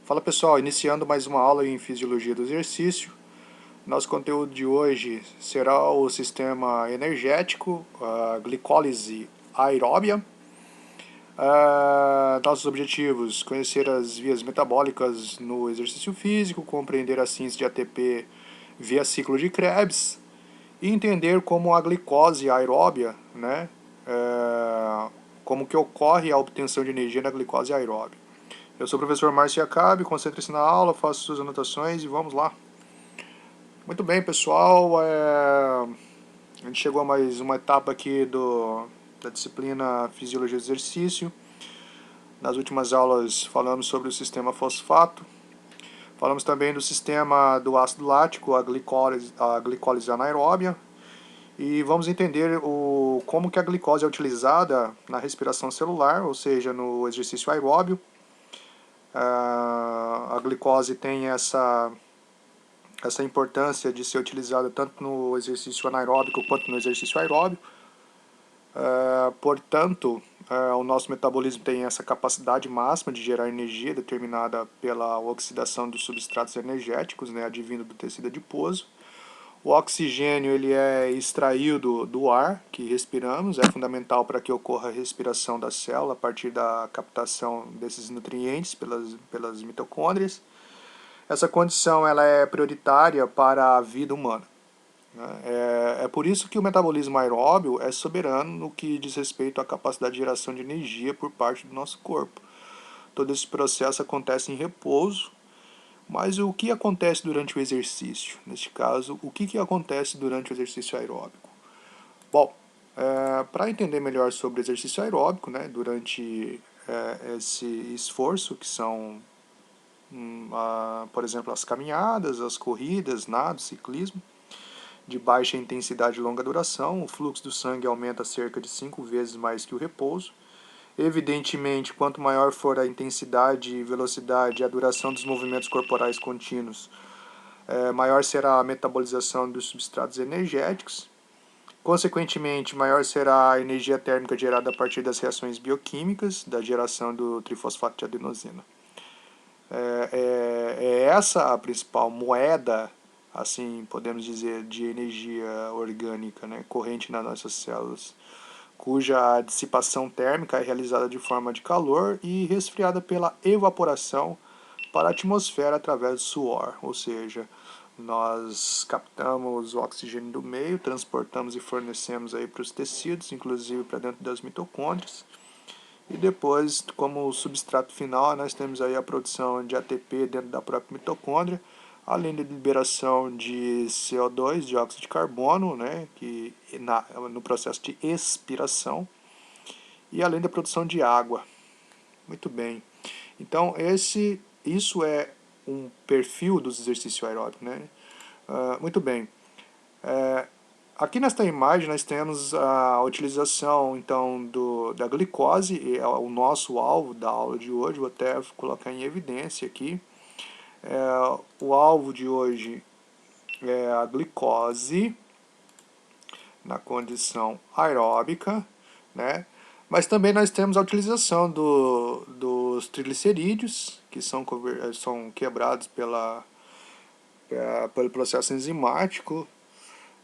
Fala pessoal, iniciando mais uma aula em Fisiologia do Exercício. Nosso conteúdo de hoje será o sistema energético, a glicólise aeróbia. Nossos objetivos: conhecer as vias metabólicas no exercício físico, compreender a síntese de ATP via ciclo de Krebs e entender como a glicose aeróbia, né, como que ocorre a obtenção de energia na glicose aeróbia. Eu sou o professor Márcio Acabe, concentre-se na aula, faça suas anotações e vamos lá. Muito bem, pessoal, a gente chegou a mais uma etapa aqui da disciplina Fisiologia do Exercício. Nas últimas aulas falamos sobre o sistema fosfato, falamos também do sistema do ácido lático, a glicólise anaeróbia, e vamos entender como que a glicose é utilizada na respiração celular, ou seja, no exercício aeróbio. A glicose tem essa importância de ser utilizada tanto no exercício anaeróbico quanto no exercício aeróbico. Portanto, o nosso metabolismo tem essa capacidade máxima de gerar energia determinada pela oxidação dos substratos energéticos, né, advindo do tecido adiposo. O oxigênio ele é extraído do ar que respiramos, é fundamental para que ocorra a respiração da célula a partir da captação desses nutrientes pelas mitocôndrias. Essa condição ela é prioritária para a vida humana. É por isso que o metabolismo aeróbio é soberano no que diz respeito à capacidade de geração de energia por parte do nosso corpo. Todo esse processo acontece em repouso, mas o que acontece durante o exercício? Neste caso, o que acontece durante o exercício aeróbico? Bom, para entender melhor sobre o exercício aeróbico, né, durante esse esforço, que são, por exemplo, as caminhadas, as corridas, nado, ciclismo, de baixa intensidade e longa duração, o fluxo do sangue aumenta cerca de 5 vezes mais que o repouso. Evidentemente, quanto maior for a intensidade, velocidade e a duração dos movimentos corporais contínuos, maior será a metabolização dos substratos energéticos. Consequentemente, maior será a energia térmica gerada a partir das reações bioquímicas da geração do trifosfato de adenosina. É essa a principal moeda, assim podemos dizer, de energia orgânica, né, corrente nas nossas células, cuja dissipação térmica é realizada de forma de calor e resfriada pela evaporação para a atmosfera através do suor, ou seja, nós captamos o oxigênio do meio, transportamos e fornecemos aí para os tecidos, inclusive para dentro das mitocôndrias. E depois, como substrato final, nós temos aí a produção de ATP dentro da própria mitocôndria, além da liberação de CO2, dióxido de carbono, né, no processo de expiração, e além da produção de água. Muito bem. Então, isso é um perfil dos exercícios aeróbicos, né? Muito bem. Aqui nesta imagem nós temos a utilização então da glicose, e é o nosso alvo da aula de hoje, vou até colocar em evidência aqui. O alvo de hoje é a glicose na condição aeróbica, né? Mas também nós temos a utilização dos triglicerídeos, que são quebrados pelo processo enzimático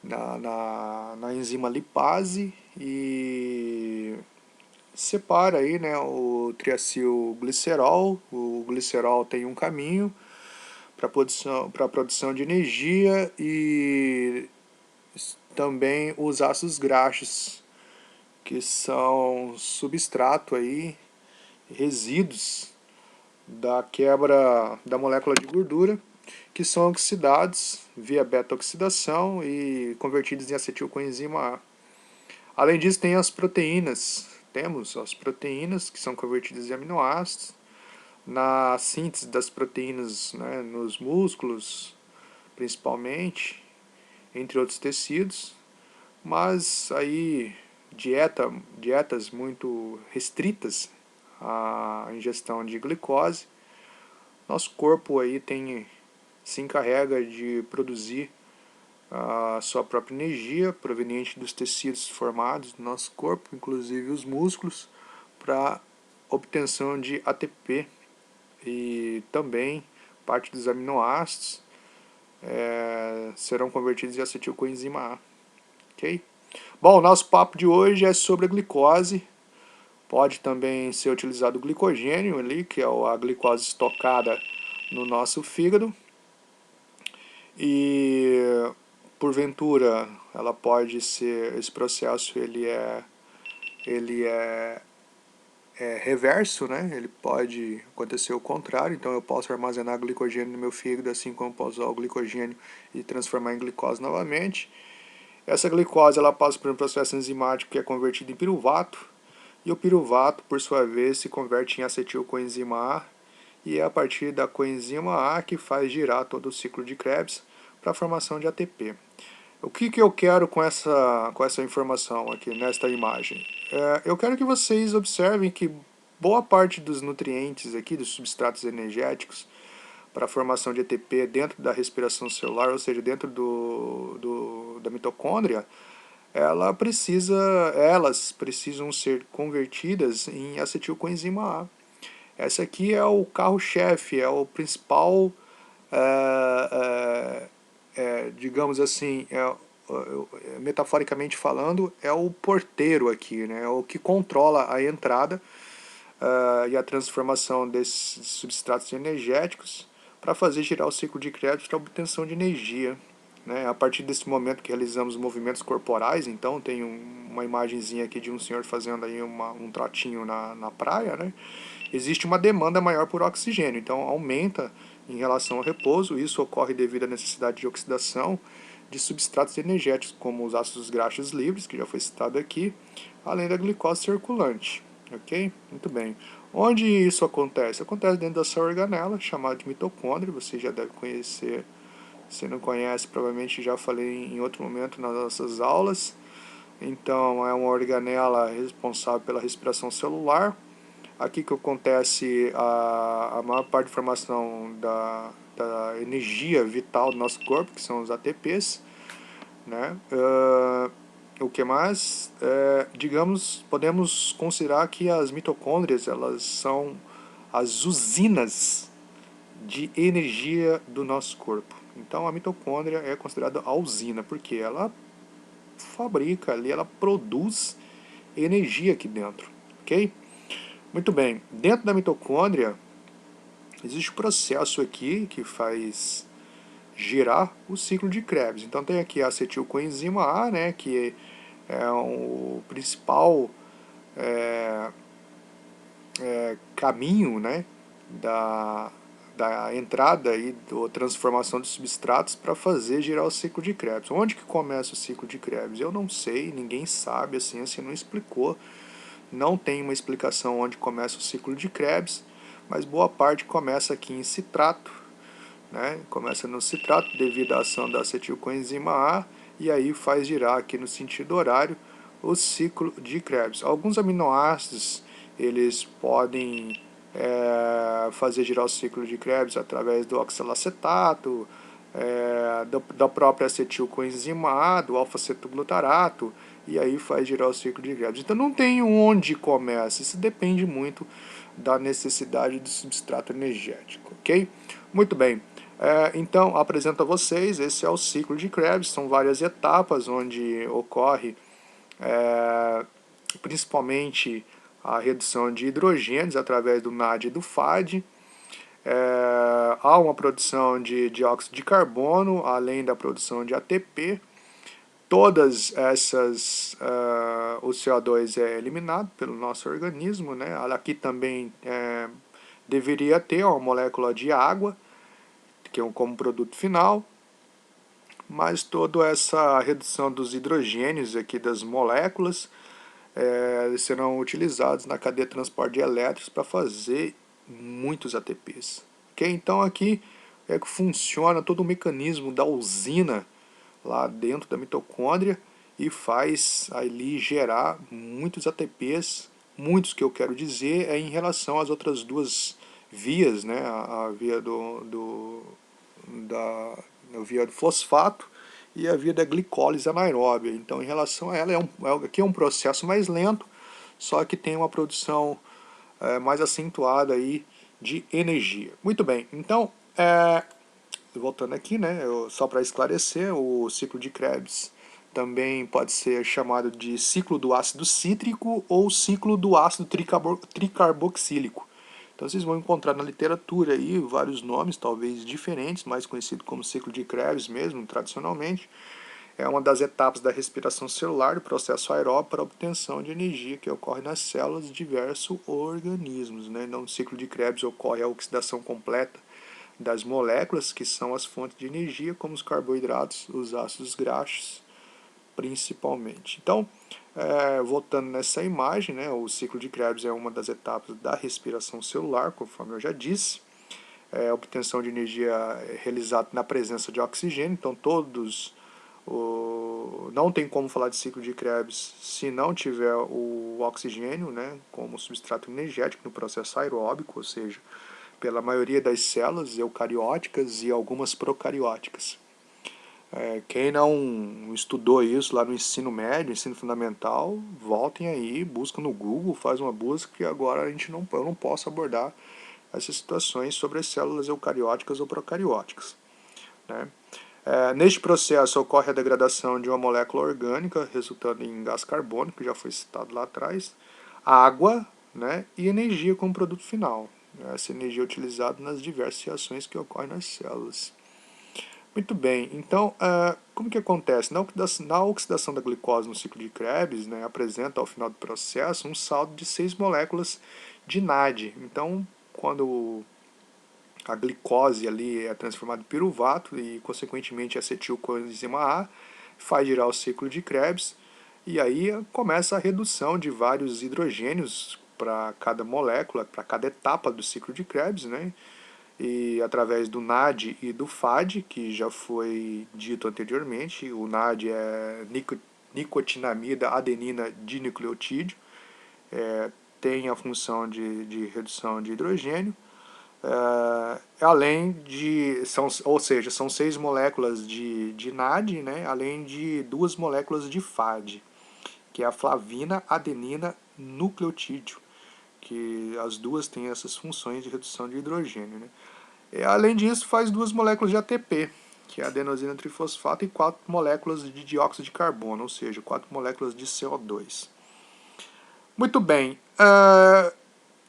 na enzima lipase e separa aí, né, o triacilglicerol. O glicerol tem um caminho para a produção de energia e também os ácidos graxos, que são substrato aí, resíduos da quebra da molécula de gordura, que são oxidados via beta-oxidação e convertidos em acetilcoenzima A. Além disso, temos as proteínas que são convertidas em aminoácidos, na síntese das proteínas, né, nos músculos, principalmente, entre outros tecidos, mas aí dietas muito restritas à ingestão de glicose, nosso corpo aí se encarrega de produzir a sua própria energia proveniente dos tecidos formados do nosso corpo, inclusive os músculos, para obtenção de ATP e também parte dos aminoácidos serão convertidos em acetilcoenzima A. Ok? Bom, o nosso papo de hoje é sobre a glicose. Pode também ser utilizado o glicogênio ali, que é a glicose estocada no nosso fígado. E porventura ela pode ser, esse processo ele é reverso, né? Ele pode acontecer o contrário, então eu posso armazenar glicogênio no meu fígado, assim como posso usar o glicogênio e transformar em glicose novamente. Essa glicose ela passa por um processo enzimático que é convertido em piruvato, e o piruvato, por sua vez, se converte em acetilcoenzima A, e é a partir da coenzima A que faz girar todo o ciclo de Krebs para a formação de ATP. O que eu quero com essa informação aqui, nesta imagem? Eu quero que vocês observem que boa parte dos nutrientes aqui, dos substratos energéticos, para a formação de ATP dentro da respiração celular, ou seja, dentro da mitocôndria, elas precisam ser convertidas em acetilcoenzima A. Essa aqui é o carro-chefe, é o principal, digamos assim, metaforicamente falando, é o porteiro aqui, né? É o que controla a entrada e a transformação desses substratos energéticos para fazer girar o ciclo de Krebs para obtenção de energia. Né? A partir desse momento que realizamos movimentos corporais, então tem uma imagenzinha aqui de um senhor fazendo aí um trotinho na praia, né? Existe uma demanda maior por oxigênio, então aumenta em relação ao repouso. Isso ocorre devido à necessidade de oxidação de substratos energéticos, como os ácidos graxos livres, que já foi citado aqui, além da glicose circulante. Ok? Muito bem. Onde isso acontece? Acontece dentro da sua organela, chamada de mitocôndria, você já deve conhecer. Se não conhece, provavelmente já falei em outro momento nas nossas aulas. Então, é uma organela responsável pela respiração celular. Aqui que acontece a maior parte de formação da energia vital do nosso corpo, que são os ATPs. Né? O que mais? Digamos, podemos considerar que as mitocôndrias elas são as usinas de energia do nosso corpo. Então a mitocôndria é considerada a usina, porque ela fabrica ali, ela produz energia aqui dentro, ok? Muito bem, dentro da mitocôndria existe um processo aqui que faz girar o ciclo de Krebs. Então tem aqui a acetilcoenzima A, né, que é o principal caminho, né, da entrada e da transformação de substratos para fazer girar o ciclo de Krebs. Onde que começa o ciclo de Krebs? Eu não sei, ninguém sabe, a ciência não explicou. Não tem uma explicação onde começa o ciclo de Krebs, mas boa parte começa aqui em citrato, né? Começa no citrato devido à ação da acetilcoenzima A, e aí faz girar aqui no sentido horário o ciclo de Krebs. Alguns aminoácidos eles podem fazer girar o ciclo de Krebs através do oxalacetato, da própria acetilcoenzima A, do alfa-cetoglutarato, e aí faz girar o ciclo de Krebs. Então não tem onde começa, isso depende muito da necessidade do substrato energético, ok? Muito bem, então apresento a vocês, esse é o ciclo de Krebs, são várias etapas onde ocorre principalmente a redução de hidrogênios através do NAD e do FAD. Há uma produção de dióxido de carbono, além da produção de ATP. Todas essas, o CO2 é eliminado pelo nosso organismo, né? Aqui também deveria ter uma molécula de água, que é como produto final, mas toda essa redução dos hidrogênios aqui das moléculas serão utilizados na cadeia de transporte de elétrons para fazer muitos ATPs. Okay? Então aqui é que funciona todo o mecanismo da usina lá dentro da mitocôndria e faz ali gerar muitos ATPs, muitos que eu quero dizer é em relação às outras duas vias, né? A via a via do fosfato e a via da glicólise anaeróbia. Então, em relação a ela, aqui é um processo mais lento, só que tem uma produção mais acentuada aí de energia. Muito bem, então, voltando aqui, né, só para esclarecer, o ciclo de Krebs também pode ser chamado de ciclo do ácido cítrico ou ciclo do ácido tricarboxílico. Então vocês vão encontrar na literatura aí vários nomes, talvez diferentes, mais conhecido como ciclo de Krebs mesmo, tradicionalmente. É uma das etapas da respiração celular do processo aeróbico para a obtenção de energia que ocorre nas células de diversos organismos. Né? No ciclo de Krebs ocorre a oxidação completa das moléculas, que são as fontes de energia, como os carboidratos, os ácidos graxos, principalmente. Então, voltando nessa imagem, né, o ciclo de Krebs é uma das etapas da respiração celular, conforme eu já disse. A obtenção de energia é realizada na presença de oxigênio, então não tem como falar de ciclo de Krebs se não tiver o oxigênio, né, como substrato energético no processo aeróbico, ou seja, pela maioria das células eucarióticas e algumas procarióticas. Quem não estudou isso lá no ensino médio, ensino fundamental, voltem aí, busca no Google, faz uma busca, que agora eu não posso abordar essas situações sobre as células eucarióticas ou procarióticas. Né? Neste processo ocorre a degradação de uma molécula orgânica, resultando em gás carbônico, que já foi citado lá atrás, água, né, e energia como produto final. Essa energia é utilizada nas diversas reações que ocorrem nas células. Muito bem, então, como que acontece? Na oxidação da glicose no ciclo de Krebs, né, apresenta ao final do processo um saldo de 6 moléculas de NAD. Então, quando a glicose ali é transformada em piruvato e, consequentemente, acetilcoenzima A, faz girar o ciclo de Krebs, e aí começa a redução de vários hidrogênios para cada molécula, para cada etapa do ciclo de Krebs, né? E através do NAD e do FAD, que já foi dito anteriormente. O NAD é nicotinamida adenina dinucleotídeo, tem a função de redução de hidrogênio, além de, ou seja, são 6 moléculas de NAD, né, além de 2 moléculas de FAD, que é a flavina adenina nucleotídeo, que as duas têm essas funções de redução de hidrogênio. Né. Além disso, faz 2 moléculas de ATP, que é a adenosina trifosfato, e 4 moléculas de dióxido de carbono, ou seja, 4 moléculas de CO2. Muito bem.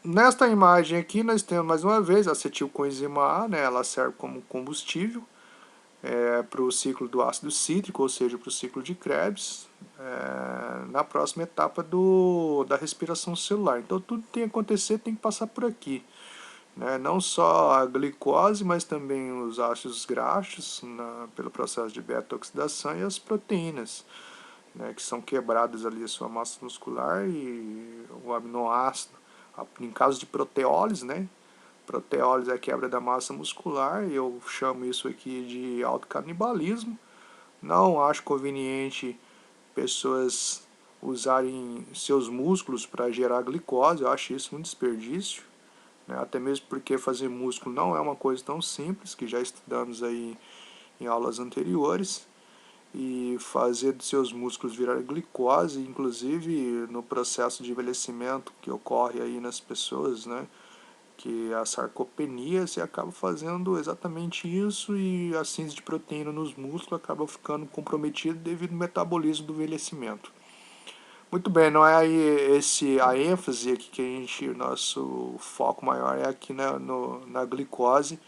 Nesta imagem aqui nós temos mais uma vez a acetilcoenzima A, né, ela serve como combustível para o ciclo do ácido cítrico, ou seja, para o ciclo de Krebs, na próxima etapa da respiração celular. Então tudo que tem que acontecer tem que passar por aqui. Né? Não só a glicose, mas também os ácidos graxos pelo processo de beta-oxidação e as proteínas, né, que são quebradas ali a sua massa muscular e o aminoácido. Em caso de proteólise, né? Proteólise é a quebra da massa muscular, e eu chamo isso aqui de autocanibalismo. Não acho conveniente pessoas usarem seus músculos para gerar glicose, eu acho isso um desperdício. Né? Até mesmo porque fazer músculo não é uma coisa tão simples, que já estudamos aí em aulas anteriores. E fazer dos seus músculos virar glicose, inclusive no processo de envelhecimento que ocorre aí nas pessoas, né? Que a sarcopenia, você acaba fazendo exatamente isso, e a síntese de proteína nos músculos acaba ficando comprometida devido ao metabolismo do envelhecimento. Muito bem, não é aí a ênfase aqui que nosso foco maior é aqui na glicose,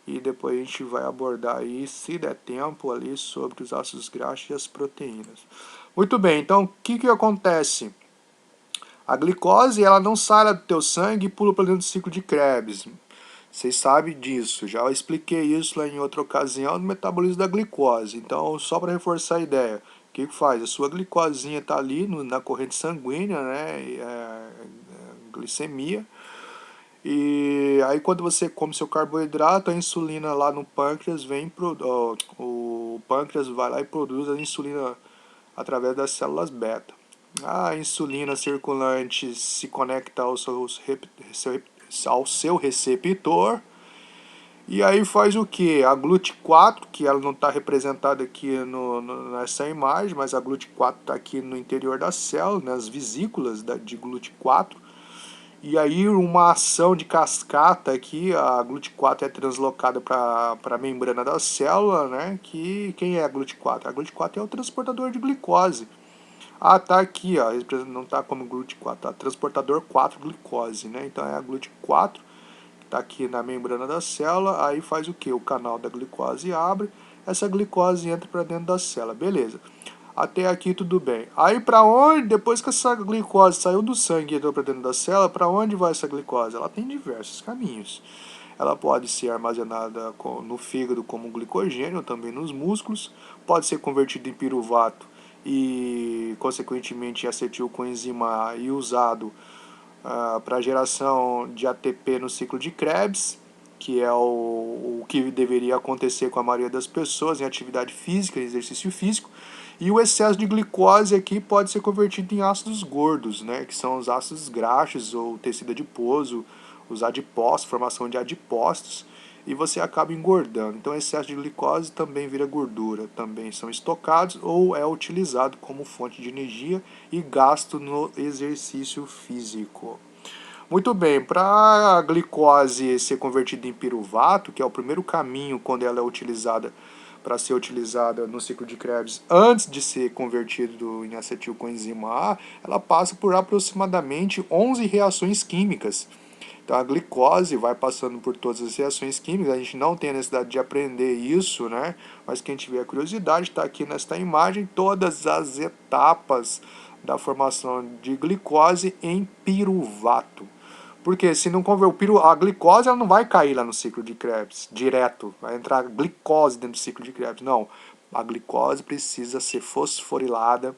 e depois a gente vai abordar aí, se der tempo, ali sobre os ácidos graxos e as proteínas. Muito bem, então o que acontece? A glicose, ela não sai do teu sangue e pula para dentro do ciclo de Krebs. Vocês sabem disso, já expliquei isso lá em outra ocasião do metabolismo da glicose. Então, só para reforçar a ideia, o que faz? A sua glicosinha está ali na corrente sanguínea, né? Glicemia. E aí quando você come seu carboidrato, a insulina lá no pâncreas o pâncreas vai lá e produz a insulina através das células beta. A insulina circulante se conecta ao seu receptor, e aí faz o que? A GLUT4, que ela não está representada aqui nessa imagem, mas a GLUT4 está aqui no interior da célula, nas vesículas de GLUT4. E aí uma ação de cascata aqui, a GLUT4 é translocada para a membrana da célula, né? Que quem é a GLUT4? A GLUT4 é o transportador de glicose. Ah, tá aqui, ó, não tá como GLUT4, tá transportador 4-glicose, né? Então é a GLUT4 que tá aqui na membrana da célula, aí faz o que? O canal da glicose abre, essa glicose entra para dentro da célula, beleza. Até aqui tudo bem. Aí para onde, depois que essa glicose saiu do sangue e entrou para dentro da célula, para onde vai essa glicose? Ela tem diversos caminhos. Ela pode ser armazenada no fígado como glicogênio, também nos músculos, pode ser convertida em piruvato e, consequentemente, acetilcoenzima A e usado para geração de ATP no ciclo de Krebs, que é o que deveria acontecer com a maioria das pessoas em atividade física, exercício físico. E o excesso de glicose aqui pode ser convertido em ácidos gordos, né, que são os ácidos graxos ou tecido adiposo, os adipócitos, formação de adipócitos, e você acaba engordando. Então, excesso de glicose também vira gordura, também são estocados ou é utilizado como fonte de energia e gasto no exercício físico. Muito bem, para a glicose ser convertida em piruvato, que é o primeiro caminho quando ela é utilizada para ser utilizada no ciclo de Krebs, antes de ser convertido em acetilcoenzima A, ela passa por aproximadamente 11 reações químicas. Então a glicose vai passando por todas as reações químicas, a gente não tem a necessidade de aprender isso, né? Mas quem tiver curiosidade, está aqui nesta imagem todas as etapas da formação de glicose em piruvato. Porque se não converter a glicose, ela não vai cair lá no ciclo de Krebs direto, vai entrar glicose dentro do ciclo de Krebs. Não, a glicose precisa ser fosforilada,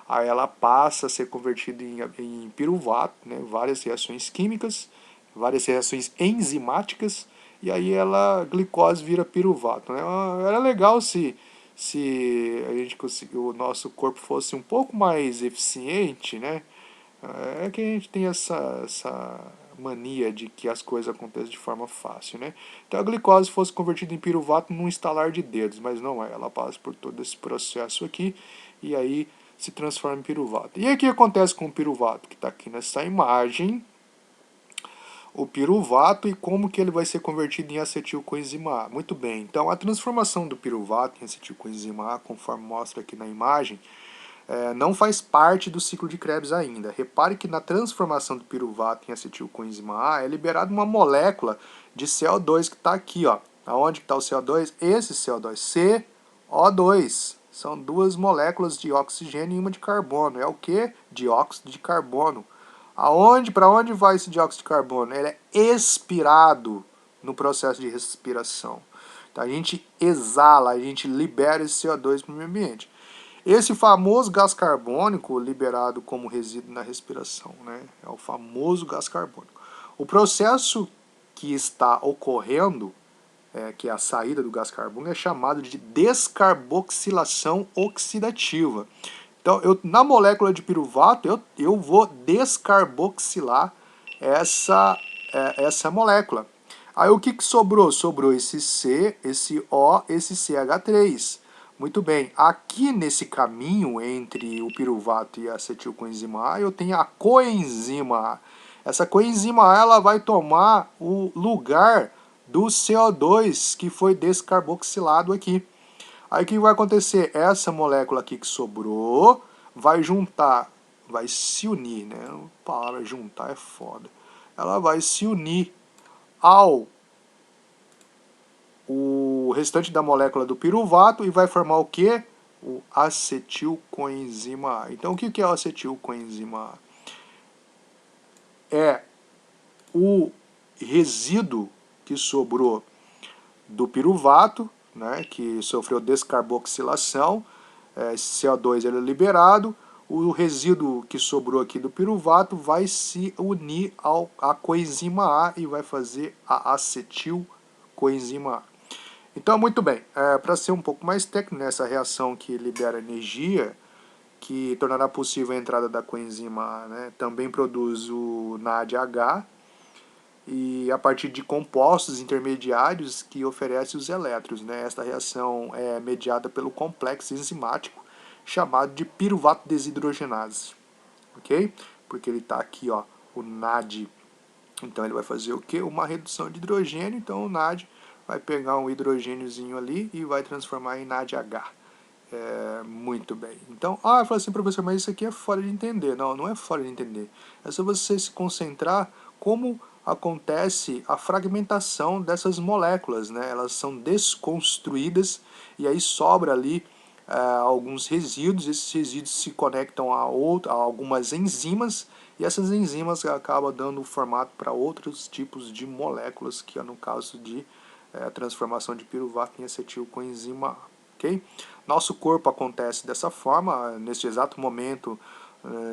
aí ela passa a ser convertida em piruvato, né, várias reações químicas, várias reações enzimáticas, e aí ela, glicose vira piruvato. Né? Era legal se a gente o nosso corpo fosse um pouco mais eficiente, né? É que a gente tem essa mania de que as coisas acontecem de forma fácil, né? Então a glicose fosse convertida em piruvato num estalar de dedos, mas não é. Ela passa por todo esse processo aqui e aí se transforma em piruvato. E aí o que acontece com o piruvato? Que está aqui nessa imagem, o piruvato e como que ele vai ser convertido em acetilcoenzima A. Muito bem, então a transformação do piruvato em acetilcoenzima A, conforme mostra aqui na imagem, não faz parte do ciclo de Krebs ainda. Repare que na transformação do piruvato em acetilcoenzima A é liberada uma molécula de CO2 que está aqui, ó. Aonde está o CO2? Esse CO2, CO2. São duas moléculas de oxigênio e uma de carbono. É o que? Dióxido de carbono. Para onde vai esse dióxido de carbono? Ele é expirado no processo de respiração. Então a gente exala, a gente libera esse CO2 para o meio ambiente. Esse famoso gás carbônico liberado como resíduo na respiração, né? É o famoso gás carbônico. O processo que está ocorrendo, que é a saída do gás carbônico, é chamado de descarboxilação oxidativa. Então, na molécula de piruvato, eu vou descarboxilar essa molécula. Aí o que sobrou? Sobrou esse C, esse O, esse CH3. Muito bem, aqui nesse caminho entre o piruvato e a acetilcoenzima A, eu tenho a coenzima A. Essa coenzima A ela vai tomar o lugar do CO2 que foi descarboxilado aqui. Aí o que vai acontecer? Essa molécula aqui que sobrou vai juntar, vai se unir, né? A palavra juntar é foda. Ela vai se unir ao o restante da molécula do piruvato e vai formar o que? O acetilcoenzima A. Então o que é o acetilcoenzima A? É o resíduo que sobrou do piruvato, né, que sofreu descarboxilação, CO2 ele é liberado, o resíduo que sobrou aqui do piruvato vai se unir à coenzima A e vai fazer a acetilcoenzima A. Então, muito bem, para ser um pouco mais técnico nessa reação que libera energia, que tornará possível a entrada da coenzima A, né, também produz o NADH, e a partir de compostos intermediários que oferecem os elétrons. Né? Esta reação é mediada pelo complexo enzimático chamado de piruvato desidrogenase. Ok? Porque ele está aqui, ó, o NAD. Então ele vai fazer o quê? Uma redução de hidrogênio, então o NAD vai pegar um hidrogêniozinho ali e vai transformar em NADH. Muito bem. Então, eu falo assim, professor, mas isso aqui é fora de entender. Não, não é fora de entender. É só você se concentrar como acontece a fragmentação dessas moléculas, né? Elas são desconstruídas e aí sobra ali alguns resíduos. Esses resíduos se conectam a algumas enzimas e essas enzimas acabam dando formato para outros tipos de moléculas, que é no caso de transformação de piruvato em acetilcoenzima A. Okay? Nosso corpo acontece dessa forma, neste exato momento,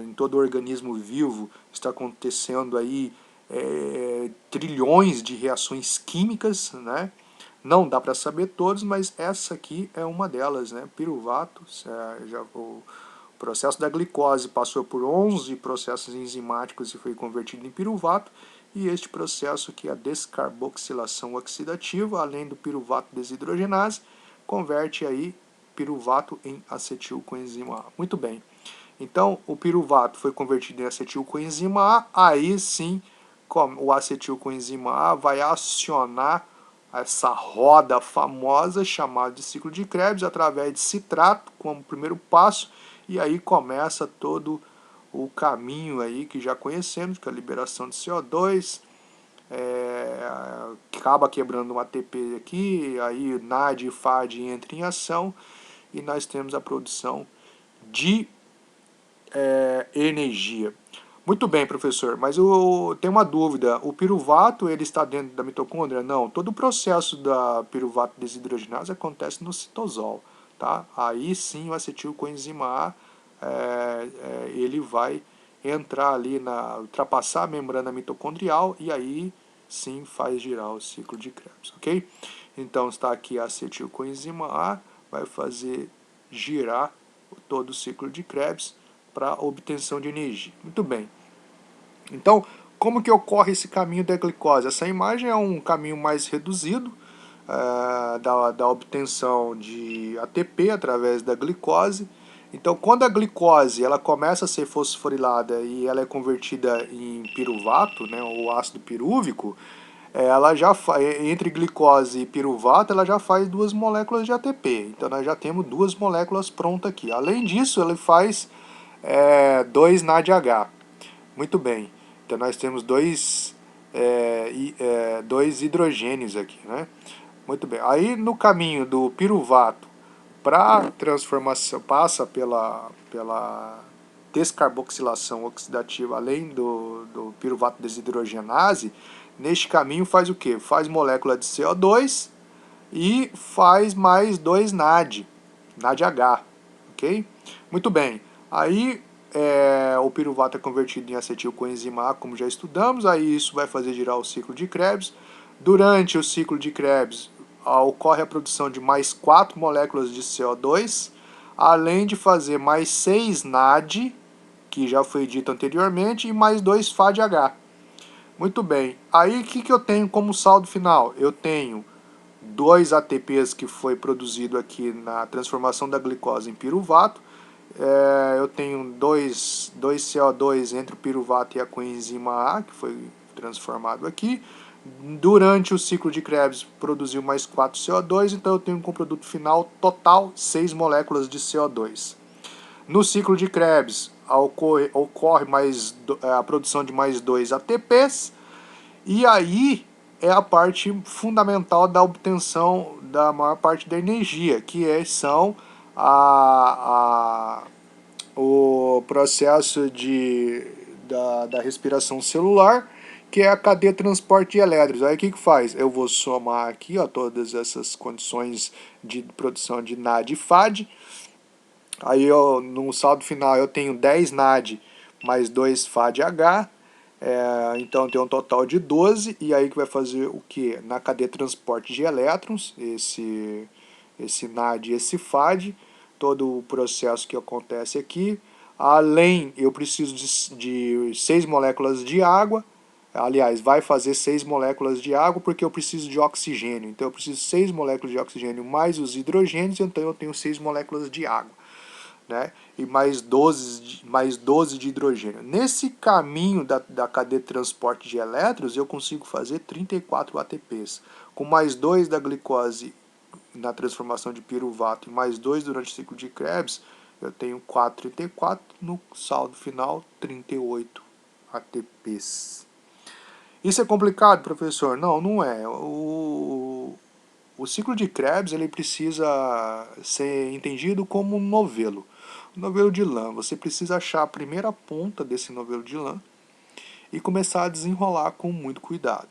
em todo organismo vivo, está acontecendo aí trilhões de reações químicas, né? Não dá para saber todos, mas essa aqui é uma delas, né? Piruvato, o processo da glicose passou por 11 processos enzimáticos e foi convertido em piruvato, e este processo que é a descarboxilação oxidativa, além do piruvato desidrogenase, converte aí piruvato em acetilcoenzima A. Muito bem. Então, o piruvato foi convertido em acetilcoenzima A, aí sim o acetilcoenzima A vai acionar essa roda famosa chamada de ciclo de Krebs através de citrato como primeiro passo, e aí começa todo o caminho aí que já conhecemos, que é a liberação de CO2, acaba quebrando um ATP aqui, aí NAD e FAD entram em ação e nós temos a produção de energia. Muito bem, professor, mas eu tenho uma dúvida. O piruvato ele está dentro da mitocôndria? Não, todo o processo da piruvato desidrogenase acontece no citosol. Tá? Aí sim o acetilcoenzima A ele vai entrar ali, ultrapassar a membrana mitocondrial e aí sim faz girar o ciclo de Krebs, ok? Então está aqui a acetilcoenzima A, vai fazer girar todo o ciclo de Krebs para obtenção de energia. Muito bem. Então, como que ocorre esse caminho da glicose? Essa imagem é um caminho mais reduzido da obtenção de ATP através da glicose. Então, quando a glicose ela começa a ser fosforilada e ela é convertida em piruvato, né, ou ácido pirúvico, ela já entre glicose e piruvato, ela já faz 2 moléculas de ATP. Então, nós já temos 2 moléculas prontas aqui. Além disso, ele faz 2 NADH. Muito bem. Então, nós temos dois hidrogênios aqui, né? Muito bem. Aí, no caminho do piruvato para transformação, passa pela descarboxilação oxidativa, além do piruvato desidrogenase, neste caminho faz o quê? Faz molécula de CO2 e faz mais 2 NAD, NADH, ok? Muito bem. Aí o piruvato é convertido em acetilcoenzima A, como já estudamos, aí isso vai fazer girar o ciclo de Krebs. Durante o ciclo de Krebs, ocorre a produção de mais 4 moléculas de CO2, além de fazer mais 6 NAD, que já foi dito anteriormente, e mais 2 FADH. Muito bem. Aí o que eu tenho como saldo final? Eu tenho 2 ATPs que foi produzido aqui na transformação da glicose em piruvato. Eu tenho 2 CO2 entre o piruvato e a coenzima A, que foi transformado aqui. Durante o ciclo de Krebs produziu mais 4 CO2, então eu tenho como produto final total 6 moléculas de CO2. No ciclo de Krebs ocorre a produção de mais 2 ATPs, e aí é a parte fundamental da obtenção da maior parte da energia, são o processo da respiração celular, que é a cadeia de transporte de elétrons. Aí o que faz? Eu vou somar aqui todas essas condições de produção de NAD e FAD. Aí no saldo final eu tenho 10 NAD mais 2 FADH. Então tem um total de 12, e aí que vai fazer o que? Na cadeia de transporte de elétrons, esse NAD e esse FAD, todo o processo que acontece aqui. Além, eu preciso de 6 moléculas de água, aliás, vai fazer 6 moléculas de água porque eu preciso de oxigênio. Então eu preciso de 6 moléculas de oxigênio mais os hidrogênios, então eu tenho 6 moléculas de água. né, e mais 12 de hidrogênio. Nesse caminho da cadeia de transporte de elétrons, eu consigo fazer 34 ATPs. Com mais 2 da glicose na transformação de piruvato e mais 2 durante o ciclo de Krebs, eu tenho 4,34, no saldo final 38 ATPs. Isso é complicado, professor? Não, não é. O ciclo de Krebs ele precisa ser entendido como um novelo. Um novelo de lã. Você precisa achar a primeira ponta desse novelo de lã e começar a desenrolar com muito cuidado.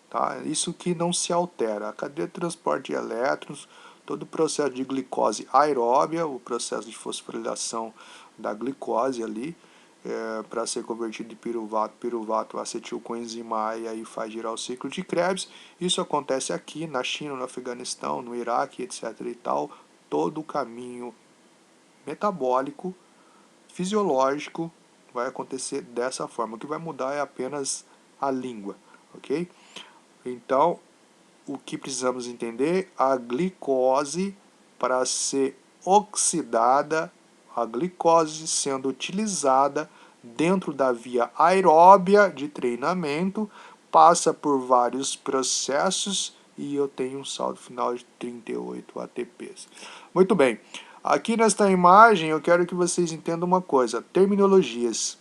Tá? Isso que não se altera. A cadeia de transporte de elétrons, todo o processo de glicose aeróbia, o processo de fosforilação da glicose ali, para ser convertido de piruvato, acetilcoenzima A, e aí faz girar o ciclo de Krebs. Isso acontece aqui na China, no Afeganistão, no Iraque, etc. e tal. Todo o caminho metabólico, fisiológico, vai acontecer dessa forma. O que vai mudar é apenas a língua, ok? Então, o que precisamos entender? A glicose, para ser oxidada, a glicose sendo utilizada dentro da via aeróbia de treinamento, passa por vários processos e eu tenho um saldo final de 38 ATPs. Muito bem, aqui nesta imagem eu quero que vocês entendam uma coisa, terminologias.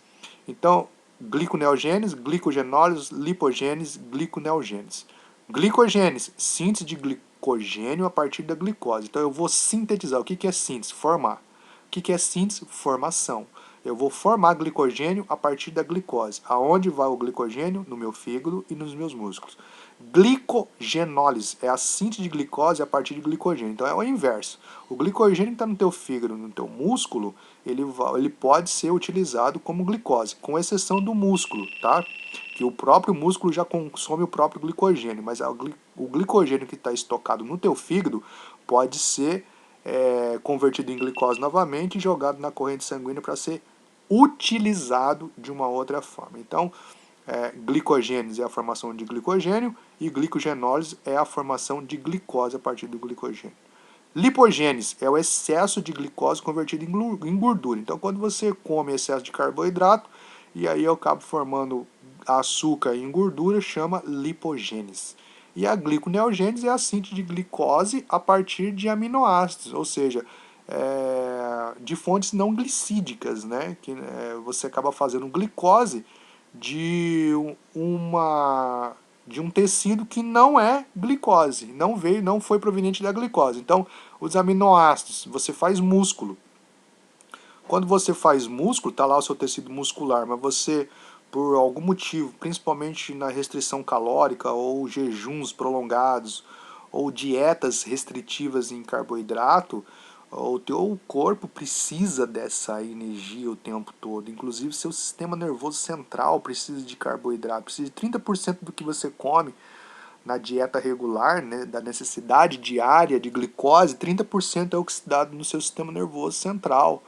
Então, gliconeogênese, glicogenólise, lipogênese, gliconeogênese. Glicogênese, síntese de glicogênio a partir da glicose. Então eu vou sintetizar. O que é síntese? Formar. O que é síntese? Formação. Eu vou formar glicogênio a partir da glicose. Aonde vai o glicogênio? No meu fígado e nos meus músculos. Glicogenólise é a síntese de glicose a partir de glicogênio. Então é o inverso. O glicogênio que está no teu fígado, no teu músculo, ele pode ser utilizado como glicose, com exceção do músculo, tá? Que o próprio músculo já consome o próprio glicogênio, mas o glicogênio que está estocado no teu fígado pode ser convertido em glicose novamente e jogado na corrente sanguínea para ser utilizado de uma outra forma. Então, glicogênese é a formação de glicogênio e glicogenólise é a formação de glicose a partir do glicogênio. Lipogênese é o excesso de glicose convertido em gordura. Então, quando você come excesso de carboidrato, e aí eu acabo formando açúcar em gordura, chama lipogênese. E a gliconeogênese é a síntese de glicose a partir de aminoácidos, ou seja, de fontes não glicídicas, né? Que você acaba fazendo glicose de um tecido que não é glicose, não foi proveniente da glicose. Então, os aminoácidos, você faz músculo. Quando você faz músculo, está lá o seu tecido muscular, mas você, por algum motivo, principalmente na restrição calórica ou jejuns prolongados ou dietas restritivas em carboidrato, o teu corpo precisa dessa energia o tempo todo. Inclusive, seu sistema nervoso central precisa de carboidrato, precisa de 30% do que você come na dieta regular, né, da necessidade diária de glicose, 30% é oxidado no seu sistema nervoso central.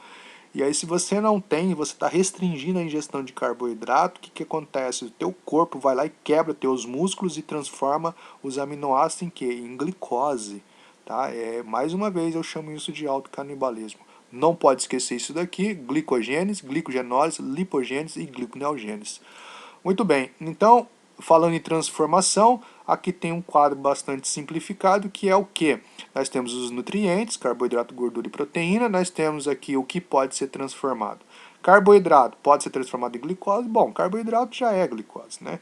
E aí, se você não tem, você está restringindo a ingestão de carboidrato, o que acontece? O teu corpo vai lá e quebra teus músculos e transforma os aminoácidos em quê? Em glicose. Tá? Mais uma vez, eu chamo isso de autocanibalismo. Não pode esquecer isso daqui: glicogênese, glicogenólise, lipogênese e gliconeogênese. Muito bem, então, falando em transformação, aqui tem um quadro bastante simplificado, que é o que? Nós temos os nutrientes, carboidrato, gordura e proteína, nós temos aqui o que pode ser transformado. Carboidrato pode ser transformado em glicose, bom, carboidrato já é glicose, né?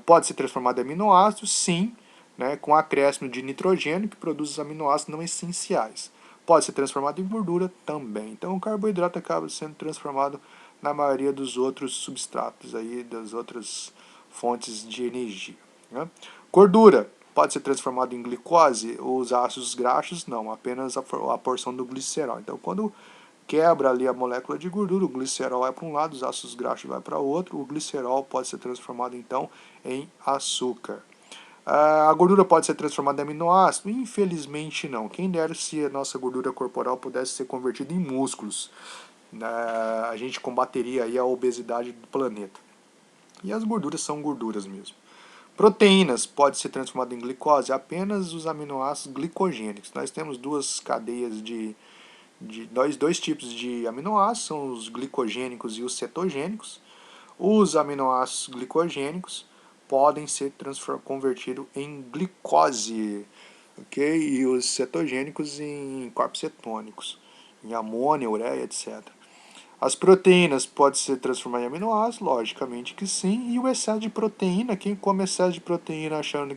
Pode ser transformado em aminoácidos, sim, né, com acréscimo de nitrogênio, que produz os aminoácidos não essenciais. Pode ser transformado em gordura também. Então o carboidrato acaba sendo transformado na maioria dos outros substratos, aí, das outras fontes de energia. Né? Gordura pode ser transformada em glicose, os ácidos graxos não, apenas a porção do glicerol. Então quando quebra ali a molécula de gordura, o glicerol vai para um lado, os ácidos graxos vai para outro, o glicerol pode ser transformado então em açúcar. A gordura pode ser transformada em aminoácido? Infelizmente não. Quem dera se a nossa gordura corporal pudesse ser convertida em músculos. A gente combateria aí a obesidade do planeta. E as gorduras são gorduras mesmo. Proteínas pode ser transformada em glicose? Apenas os aminoácidos glicogênicos. Nós temos duas cadeias de dois tipos de aminoácidos, são os glicogênicos e os cetogênicos. Os aminoácidos glicogênicos podem ser convertidos em glicose, ok? E os cetogênicos em corpos cetônicos, em amônia, ureia, etc. As proteínas podem ser transformadas em aminoácidos, logicamente que sim, e o excesso de proteína, quem come excesso de proteína achando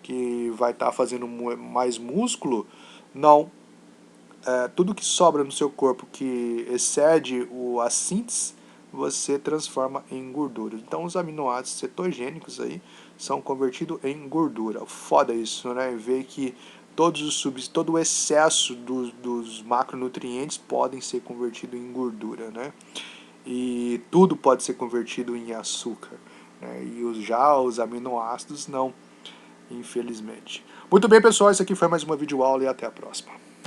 que vai estar fazendo mais músculo, não. Tudo que sobra no seu corpo que excede a síntese, você transforma em gordura. Então os aminoácidos cetogênicos aí são convertidos em gordura. Foda isso, né? Ver que todo o excesso dos macronutrientes podem ser convertidos em gordura, né? E tudo pode ser convertido em açúcar, né? E já os aminoácidos não, infelizmente. Muito bem, pessoal, esse aqui foi mais uma videoaula e até a próxima.